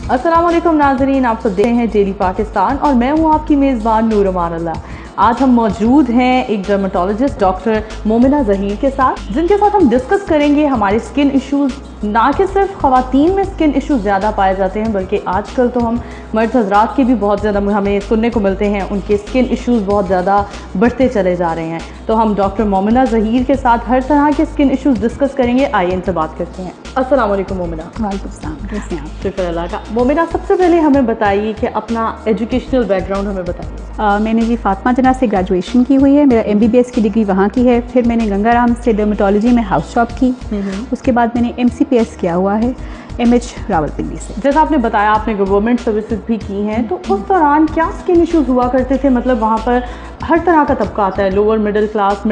अस्सलाम वालेकुम नाज़रीन, आप सब देख रहे हैं डेली पाकिस्तान और मैं हूं आपकी मेज़बान नूर अमान अल्लाह। आज हम मौजूद हैं एक डर्मेटोलॉजिस्ट डॉक्टर मोमिना ज़हीर के साथ, जिनके साथ हम डिस्कस करेंगे हमारे स्किन इश्यूज़। ना कि सिर्फ ख़वातीन में स्किन इश्यूज़ ज़्यादा पाए जाते हैं, बल्कि आजकल तो हम मर्द हज़रात के भी बहुत ज़्यादा हमें सुनने को मिलते हैं, उनके स्किन इश्यूज़ बहुत ज़्यादा बढ़ते चले जा रहे हैं। तो हम डॉक्टर मोमिना ज़हीर के साथ हर तरह के स्किन इश्यूज़ डिस्कस करेंगे। आइए इनसे बात करते हैं। अस्सलाम वालेकुम मोमिना। वालेकुम सलाम, कैसे हैं आप? शुक्र अल्लाह का। मोमिना, सबसे पहले हमें बताइए कि अपना एजुकेशनल बैकग्राउंड हमें बताइए। मैंने जी फातिमा जना से ग्रेजुएशन की हुई है, मेरा MBBS की डिग्री वहाँ की है। फिर मैंने गंगाराम से डर्मेटोलॉजी में हाउस जॉब की। उसके बाद मैंने MCPS किया हुआ है MH रावलपिंडी से। जैसा आपने बताया आपने गवर्नमेंट सर्विसेज भी की हैं, तो उस दौरान क्या स्किन इश्यूज़ हुआ करते थे? मतलब वहाँ पर हर तरह का तबका आता है, lower middle class,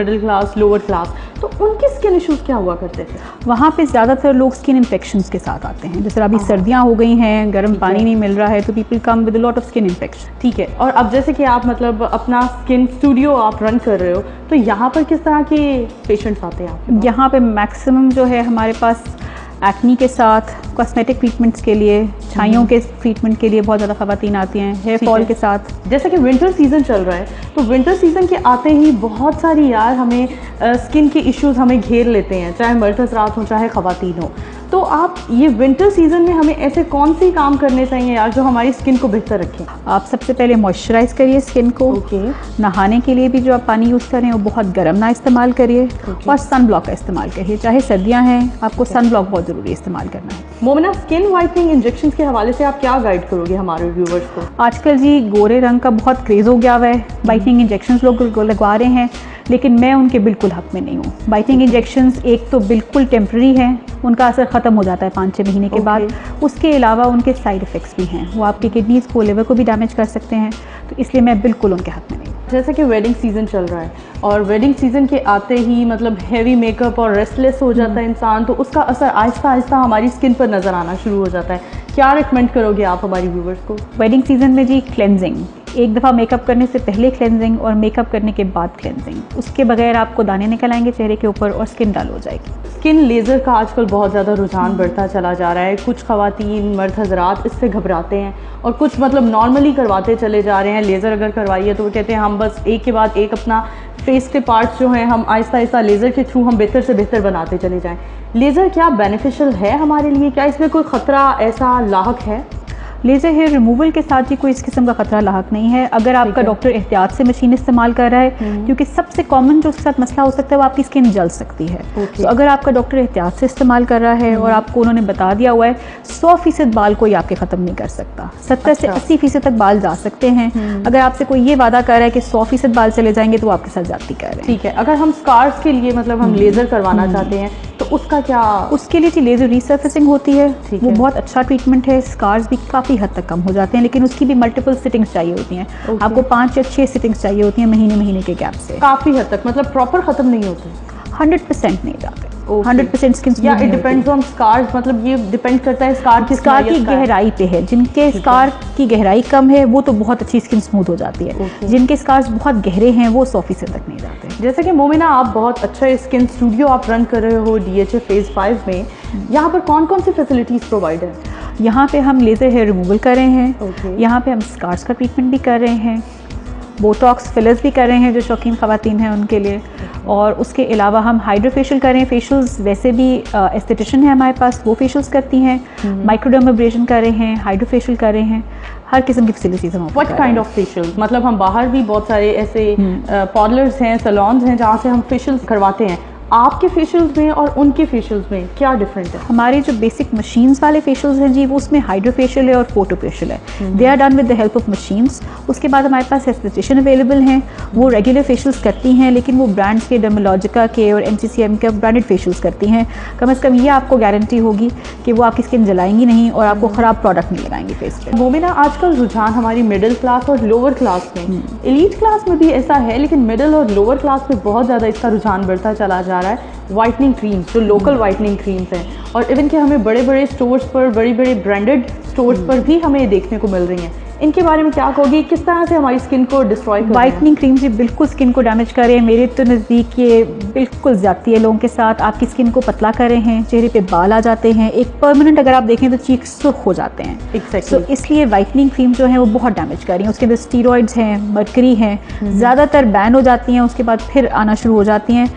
lower class, तो उनके स्किन इश्यूज़ क्या हुआ करते थे? वहाँ पे ज़्यादातर लोग स्किन इन्फेक्शंस के साथ आते हैं। जैसे अभी सर्दियाँ हो गई हैं, गर्म पानी नहीं मिल रहा है, तो people come with lot of skin infection. ठीक है। और अब जैसे कि आप मतलब अपना स्किन स्टूडियो आप रन कर रहे हो, तो यहाँ पर किस तरह के पेशेंट्स आते हैं आपके पास? यहाँ पे मैक्सिमम जो है हमारे पास एक्नी के साथ कॉस्मेटिक ट्रीटमेंट्स के लिए, छाइयों के ट्रीटमेंट के लिए बहुत ज़्यादा ख़वातीन आती हैं, हेयर फॉल के साथ। जैसे कि विंटर सीज़न चल रहा है, तो विंटर सीज़न के आते ही बहुत सारी हमें स्किन के इश्यूज़ हमें घेर लेते हैं, चाहे मर्द हज़रात हों चाहे ख़वातीन हो। तो आप ये विंटर सीज़न में हमें ऐसे कौन से काम करने चाहिए यार जो हमारी स्किन को बेहतर रखें? आप सबसे पहले मॉइस्चराइज़ करिए स्किन को। नहाने के लिए भी जो आप पानी यूज़ करें वो बहुत गर्म ना इस्तेमाल करिए। और सन ब्लॉक का इस्तेमाल करिए, चाहे सर्दियाँ हैं आपको सन ब्लॉक बहुत ज़रूरी इस्तेमाल करना है। मोमिना, स्किन वाइटनिंग इंजेक्शन के हवाले से आप क्या गाइड करोगे हमारे व्यूवर्स को? आजकल जी गोरे रंग का बहुत क्रेज़ हो गया हुआ है, वाइटनिंग इंजेक्शंस लोग लगवा रहे हैं, लेकिन मैं उनके बिल्कुल हक में नहीं हूँ। वाइटनिंग इंजेक्शंस एक तो बिल्कुल टेम्प्रेरी हैं, उनका असर ख़त्म हो जाता है 5-6 महीने के बाद। उसके अलावा उनके साइड इफ़ेक्ट्स भी हैं, वो आपकी किडनीज़ को, लिवर को भी डैमेज कर सकते हैं, तो इसलिए मैं बिल्कुल उनके हक में नहीं हूँ। जैसे कि वेडिंग सीज़न चल रहा है और वेडिंग सीज़न के आते ही मतलब हैवी मेकअप और रेस्टलेस हो जाता है इंसान, तो उसका असर आहिस्ता आहिस्ता हमारी स्किन पर नज़र आना शुरू हो जाता है। क्या रिकमेंड करोगे आप हमारी व्यूवर्स को? वेडिंग सीज़न में जी क्लेंजिंग, एक दफ़ा मेकअप करने से पहले क्लेंजिंग और मेकअप करने के बाद क्लेंजिंग। उसके बगैर आपको दाने निकल आएंगे चेहरे के ऊपर और स्किन डल हो जाएगी। स्किन लेज़र का आजकल बहुत ज़्यादा रुझान बढ़ता चला जा रहा है। कुछ ख़वातीन मर्द हज़रात इससे घबराते हैं और कुछ मतलब नॉर्मली करवाते चले जा रहे हैं। लेज़र अगर करवाइए तो वो कहते हैं हम बस एक के बाद एक अपना फेस के पार्ट्स जो हैं हम आहिस्ता आहिस्ता लेज़र के थ्रू हम बेहतर से बेहतर बनाते चले जाएँ। लेज़र क्या बेनिफिशियल है हमारे लिए? क्या इसमें कोई ख़तरा ऐसा लाहक है? लेज़र हेयर रिमूवल के साथ ही कोई इस किस्म का खतरा लाहक नहीं है, अगर आपका डॉक्टर एहतियात से मशीन इस्तेमाल कर रहा है, क्योंकि सबसे कॉमन जो उसके साथ मसला हो सकता है वो आपकी स्किन जल सकती है। तो अगर आपका डॉक्टर एहतियात से इस्तेमाल कर रहा है और आपको उन्होंने बता दिया हुआ है 100% बाल कोई आपके ख़त्म नहीं कर सकता, 70 से 80% तक बाल जा सकते हैं। अगर आपसे कोई ये वादा कर रहा है कि 100% बाल चले जाएंगे तो वो आपके साथ ज्यादती कर रहे हैं। ठीक है। अगर हम स्कार्स के लिए मतलब हम लेज़र करवाना चाहते हैं तो उसका क्या? उसके लिए लेज़र रीसर्फेसिंग होती है, वो बहुत अच्छा ट्रीटमेंट है। स्कार्स भी काफ़ी हद तक कम हो जाते हैं, लेकिन उसकी भी मल्टीपल सिटिंग्स चाहिए होती हैं। आपको 5 या 6 सिटिंग्स चाहिए होती हैं महीने के गैप से। काफ़ी हद तक मतलब प्रॉपर ख़त्म नहीं होते? 100% नहीं जाते। 100% स्किन या इट डिपेंड्स ऑन स्कार्स, मतलब ये डिपेंड करता है स्कार की गहराई पे है। जिनके स्कार की गहराई कम है वो तो बहुत अच्छी स्किन स्मूथ हो जाती है, जिनके स्कार्स बहुत गहरे हैं वो 100% तक नहीं जाते। जैसे कि मोमिना, आप बहुत अच्छा स्किन स्टूडियो आप रन कर रहे हो DHA फेज़ 5 में, यहाँ पर कौन कौन सी फैसिलिटीज़ प्रोवाइड है? यहाँ पे हम लेज़र हेयर रिमूवल कर रहे हैं, यहाँ पे हम स्कार्स का ट्रीटमेंट भी कर रहे हैं, बोटॉक्स फिलर्स भी कर रहे हैं जो शौकीन ख़वातीन हैं उनके लिए, और उसके अलावा हम हाइड्रोफेशियल कर रहे हैं। फेशियल्स वैसे भी एस्थेटिशियन है हमारे पास, वो फेशियल्स करती हैं, माइक्रोडर्माब्रेशन कर रहे हैं, हाइड्रोफेशियल कर रहे हैं, हर किस्म की फैसिलिटीज़ हम। What kind of facial? मतलब हम बाहर भी बहुत सारे ऐसे पार्लर्स हैं, सैलून्स हैं जहाँ से हम फेशियल्स करवाते हैं। आपके फेशियल्स में और उनके फेशियल्स में क्या डिफरेंट है? हमारे जो बेसिक मशीन्स वाले फेशियल्स हैं जी, वो उसमें हाइड्रोफेशियल है और फोटो फेशियल है। They are done with the help of machines. उसके बाद हमारे पास एस्थेटिशियन अवेलेबल हैं, वो रेगुलर फेशियल्स करती हैं, लेकिन वो ब्रांड्स के, डर्मेलॉजिका के और MCCM के ब्रांडेड फेशियल्स करती हैं। कम से कम ये आपको गारंटी होगी कि वो आपकी स्किन जलाएंगी नहीं और आपको ख़राब प्रोडक्ट नहीं लगाएंगी फेस पे। मोमिना, आजकल रुझान हमारी मिडिल क्लास और लोअर क्लास में, एलीट क्लास में भी ऐसा है, लेकिन मिडिल और लोअर क्लास में बहुत ज़्यादा इसका रुझान बढ़ता चला जा रहा है। वाइटनिंग क्रीम्स, जो लोकल वाइटनिंग क्रीम्स हैं, और इवन कि हमें बड़े बड़े स्टोर्स पर, बड़े बड़े ब्रांडेड स्टोर्स पर भी हमें देखने को मिल रही हैं। इनके बारे में क्या कहोगी, किस तरह से हमारी स्किन को डिस्ट्रॉय कर रहे हैं? वाइटनिंग क्रीम जी बिल्कुल स्किन को डैमेज कर रहे हैं। मेरे तो नज़दीक ये बिल्कुल ज़्यादती है लोगों के साथ। आपकी स्किन को पतला कर रहे हैं, चेहरे पे बाल आ जाते हैं, एक परमानेंट अगर आप देखें तो चीक सुर्ख हो जाते हैं। Exactly. So, इसलिए वाइटनिंग क्रीम जो है वो बहुत डैमेज कर रही है। उसके अंदर स्टीरॉइड्स हैं, मरकरी हैं, ज़्यादातर बैन हो जाती हैं, उसके बाद फिर आना शुरू हो जाती हैं।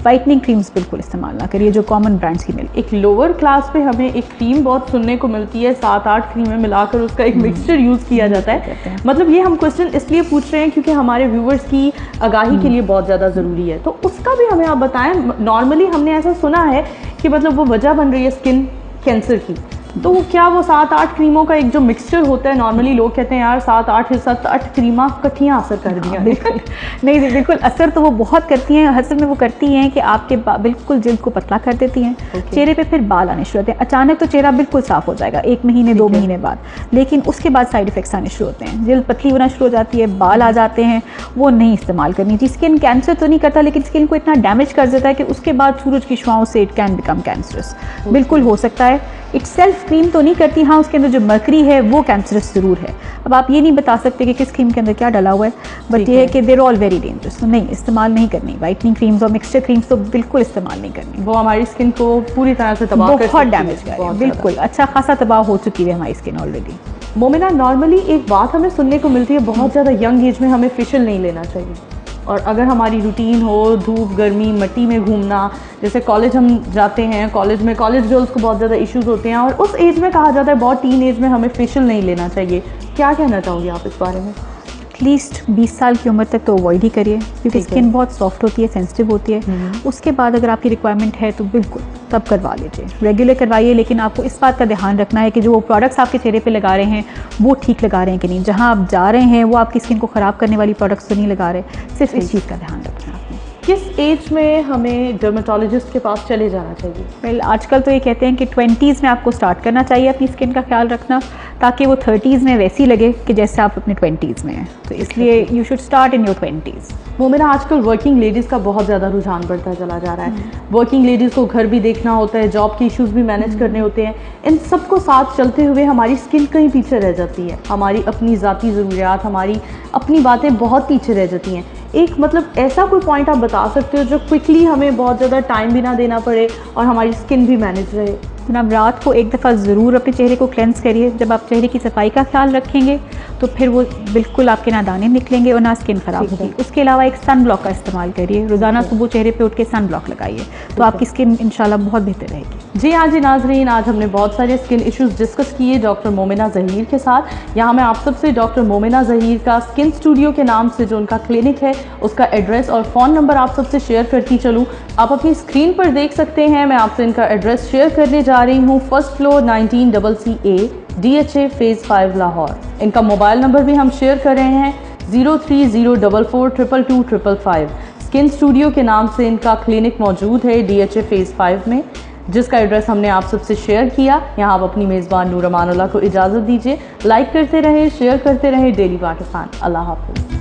वाइटनिंग क्रीम्स बिल्कुल इस्तेमाल ना करिए जो कॉमन ब्रांड्स की मिलती है। एक लोअर क्लास पे हमें एक क्रीम बहुत सुनने को मिलती है, 7-8 क्रीमें मिलाकर उसका एक मिक्सचर यूज़ किया जाता है। मतलब ये हम क्वेश्चन इसलिए पूछ रहे हैं क्योंकि हमारे व्यूवर्स की आगाही के लिए बहुत ज़्यादा ज़रूरी है, तो उसका भी हमें आप बताएं। नॉर्मली हमने ऐसा सुना है कि मतलब वो वजह बन रही है स्किन कैंसर की, तो क्या वो 7-8 क्रीमों का एक जो मिक्सचर होता है, नॉर्मली लोग कहते हैं यार 7-8 क्रीमा कठिया असर कर दिया। बिल्कुल नहीं, बिल्कुल असर तो वो बहुत करती हैं। असल में वो करती हैं कि आपके बिल्कुल जिल्द को पतला कर देती हैं। चेहरे पे फिर बाल आने शुरू होते हैं। अचानक तो चेहरा बिल्कुल साफ हो जाएगा 1 महीने 2 महीने बाद, लेकिन उसके बाद साइड इफेक्ट्स आने शुरू होते हैं। जिल्द पतली होना शुरू हो जाती है, बाल आ जाते हैं। वो नहीं इस्तेमाल करनी चाहिए। स्किन कैंसर तो नहीं करता, लेकिन स्किन को इतना डैमेज कर देता है कि उसके बाद सूरज की छुआओं से इट कैन बिकम कैंसरस। बिल्कुल हो सकता है। इटसेल्फ क्रीम तो नहीं करती, हाँ उसके अंदर जो मरकरी है वो कैंसरस ज़रूर है। अब आप ये नहीं बता सकते कि किस क्रीम के अंदर क्या डला हुआ है, बट ये है कि देर ऑल वेरी डेंजरस। तो नहीं, इस्तेमाल नहीं करनी। वाइटनिंग क्रीम्स और मिक्सचर क्रीम्स तो बिल्कुल इस्तेमाल नहीं करनी। वो हमारी स्किन को पूरी तरह से तबाह कर सकती है, बहुत डैमेज कर रही है। बिल्कुल अच्छा खासा तबाह हो चुकी है हमारी स्किन ऑलरेडी। मोमिना, नॉर्मली एक बात हमें सुनने को मिलती है, बहुत ज़्यादा यंग एज में हमें फेशियल नहीं लेना चाहिए, और अगर हमारी रूटीन हो धूप गर्मी मट्टी में घूमना, जैसे कॉलेज हम जाते हैं, कॉलेज में कॉलेज गर्ल्स को बहुत ज़्यादा इश्यूज होते हैं, और उस एज में कहा जाता है बहुत टीन एज में हमें फेशियल नहीं लेना चाहिए, क्या कहना चाहोगे आप इस बारे में? एटलीस्ट 20 साल की उम्र तक तो अवॉइड ही करिए, क्योंकि स्किन बहुत सॉफ्ट होती है, सेंसिटिव होती है। उसके बाद अगर आपकी रिक्वायरमेंट है तो बिल्कुल तब करवा लीजिए, रेगुलर करवाइए। लेकिन आपको इस बात का ध्यान रखना है कि जो वो प्रोडक्ट्स आपके चेहरे पे लगा रहे हैं वो ठीक लगा रहे हैं कि नहीं। जहाँ आप जा रहे हैं वो आपकी स्किन को ख़राब करने वाली प्रोडक्ट्स तो नहीं लगा रहे। सिर्फ इस चीज़ का ध्यान रखना है आपने। किस एज में हमें डर्मेटोलॉजिस्ट के पास चले जाना चाहिए? वेल आजकल तो ये कहते हैं कि 20s में आपको स्टार्ट करना चाहिए अपनी स्किन का ख्याल रखना, ताकि वो 30s में वैसी लगे कि जैसे आप अपने 20s में हैं। तो इसलिए you should start in your 20s। वो मेरा आजकल वर्किंग लेडीज़ का बहुत ज़्यादा रुझान बढ़ता चला जा रहा है। वर्किंग लेडीज़ को घर भी देखना होता है, जॉब के इश्यूज़ भी मैनेज करने होते हैं। इन सबको साथ चलते हुए हमारी स्किन कहीं पीछे रह जाती है, हमारी अपनी ज़ाती ज़रूरियात, हमारी अपनी बातें बहुत पीछे रह जाती हैं। एक मतलब ऐसा कोई पॉइंट आप बता सकते हो जो क्विकली हमें बहुत ज़्यादा टाइम भी ना देना पड़े और हमारी स्किन भी मैनेज रहे? जनाब रात को एक दफ़ा ज़रूर अपने चेहरे को क्लेंस करिए। जब आप चेहरे की सफाई का ख्याल रखेंगे तो फिर वो बिल्कुल आपके ना दाने निकलेंगे और ना स्किन ख़राब होगी। उसके अलावा एक सन ब्लॉक का इस्तेमाल करिए। रोज़ाना सुबह चेहरे पे उठ के सन ब्लॉक लगाइए, तो आपकी स्किन इंशाल्लाह बहुत बेहतर रहेगी। जी हाँ जी नाजरीन, आज हमने बहुत सारे स्किन इश्यूज़ डिस्कस किए डॉक्टर मोमिना ज़हीर के साथ। यहाँ मैं आप सबसे डॉक्टर मोमिना ज़हीर का स्किन स्टूडियो के नाम से जो उनका क्लिनिक है उसका एड्रेस और फ़ोन नंबर आप सबसे शेयर करती चलूँ। आप अपनी स्क्रीन पर देख सकते हैं, मैं आपसे इनका एड्रेस शेयर करने जा रही हूँ। First floor 19CCA DHA phase 5 Lahore. इनका मोबाइल नंबर भी हम शेयर कर रहे हैं 0304422255। स्किन स्टूडियो के नाम से इनका क्लिनिक मौजूद है DHA फेज़ 5 में, जिसका एड्रेस हमने आप सबसे शेयर किया। यहाँ आप अपनी मेज़बान नूर अमानुल्लाह को इजाज़त दीजिए। लाइक करते रहें, शेयर करते रहें डेली पाकिस्तान। अल्लाह हाफ़िज़।